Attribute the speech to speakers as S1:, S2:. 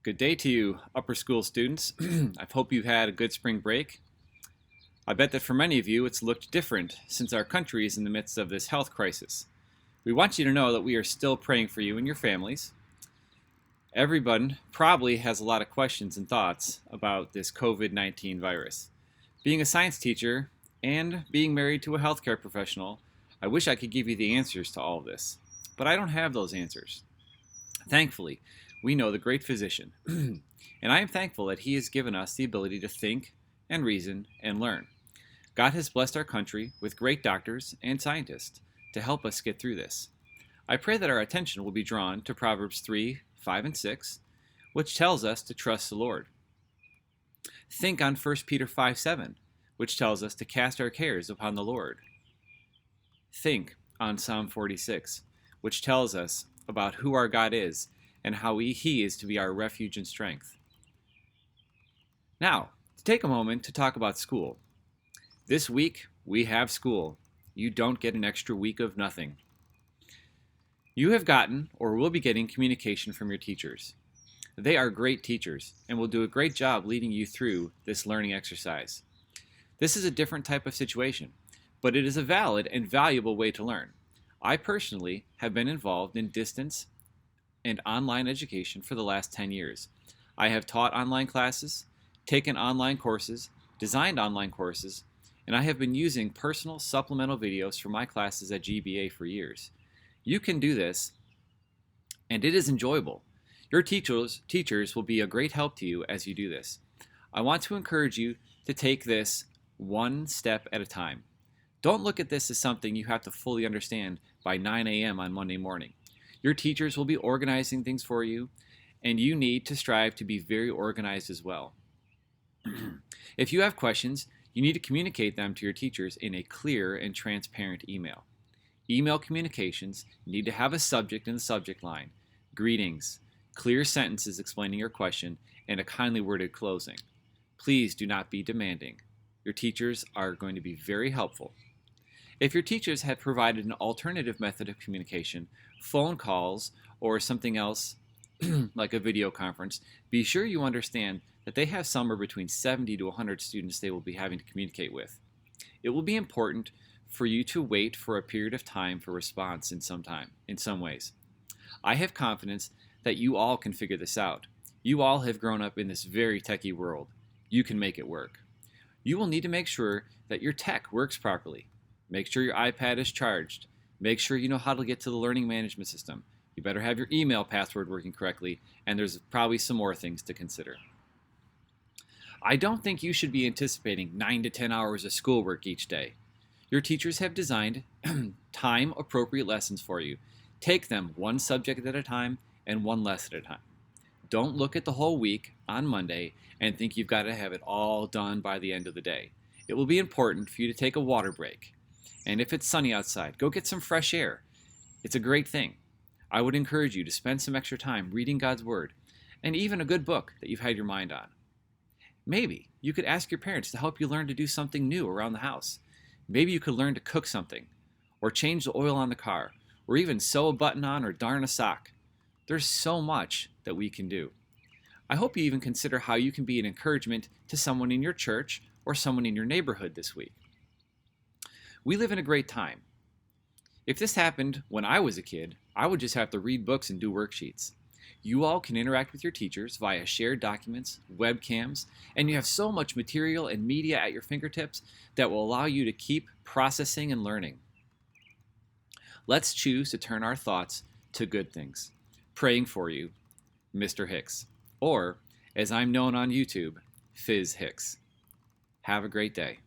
S1: Good day to you, upper school students. I hope you've had a good spring break. I bet that for many of you it's looked different since our country is in the midst of this health crisis. We want you to know that we are still praying for you and your families. Everyone probably has a lot of questions and thoughts about this COVID-19 virus. Being a science teacher and being married to a healthcare professional, I wish I could give you the answers to all of this, but I don't have those answers. Thankfully, we know the great physician, and I am thankful that he has given us the ability to think and reason and learn. God has blessed our country with great doctors and scientists to help us get through this. I pray that our attention will be drawn to Proverbs 3, 5, and 6, which tells us to trust the Lord. Think on 1 Peter 5, 7, which tells us to cast our cares upon the Lord. Think on Psalm 46, which tells us about who our God is and how He is to be our refuge and strength. Now, to take a moment to talk about school. This week, we have school. You don't get an extra week of nothing. You have gotten or will be getting communication from your teachers. They are great teachers and will do a great job leading you through this learning exercise. This is a different type of situation, but it is a valid and valuable way to learn. I personally have been involved in distance and online education for the last 10 years. I have taught online classes, taken online courses, designed online courses, and I have been using personal supplemental videos for my classes at GBA for years. You can do this, and it is enjoyable. Your teachers will be a great help to you as you do this. I want to encourage you to take this one step at a time. Don't look at this as something you have to fully understand by 9 a.m. on Monday morning. Your teachers will be organizing things for you, and you need to strive to be very organized as well. If you have questions, you need to communicate them to your teachers in a clear and transparent email. Email communications need to have a subject in the subject line, greetings, clear sentences explaining your question, and a kindly worded closing. Please do not be demanding. Your teachers are going to be very helpful. If your teachers have provided an alternative method of communication, phone calls, or something else like a video conference, be sure you understand that they have somewhere between 70 to 100 students they will be having to communicate with. It will be important for you to wait for a period of time for response in some ways. I have confidence that you all can figure this out. You all have grown up in this very techie world. You can make it work. You will need to make sure that your tech works properly. Make sure your iPad is charged. Make sure you know how to get to the learning management system. You better have your email password working correctly, and there's probably some more things to consider. I don't think you should be anticipating 9 to 10 hours of schoolwork each day. Your teachers have designed time-appropriate lessons for you. Take them one subject at a time and one lesson at a time. Don't look at the whole week on Monday and think you've got to have it all done by the end of the day. It will be important for you to take a water break. And if it's sunny outside, go get some fresh air. It's a great thing. I would encourage you to spend some extra time reading God's Word, and even a good book that you've had your mind on. Maybe you could ask your parents to help you learn to do something new around the house. Maybe you could learn to cook something, or change the oil on the car, or even sew a button on or darn a sock. There's so much that we can do. I hope you even consider how you can be an encouragement to someone in your church or someone in your neighborhood this week. We live in a great time. If this happened when I was a kid, I would just have to read books and do worksheets. You all can interact with your teachers via shared documents, webcams, and you have so much material and media at your fingertips that will allow you to keep processing and learning. Let's choose to turn our thoughts to good things. Praying for you, Mr. Hicks, or, as I'm known on YouTube, Fizz Hicks. Have a great day.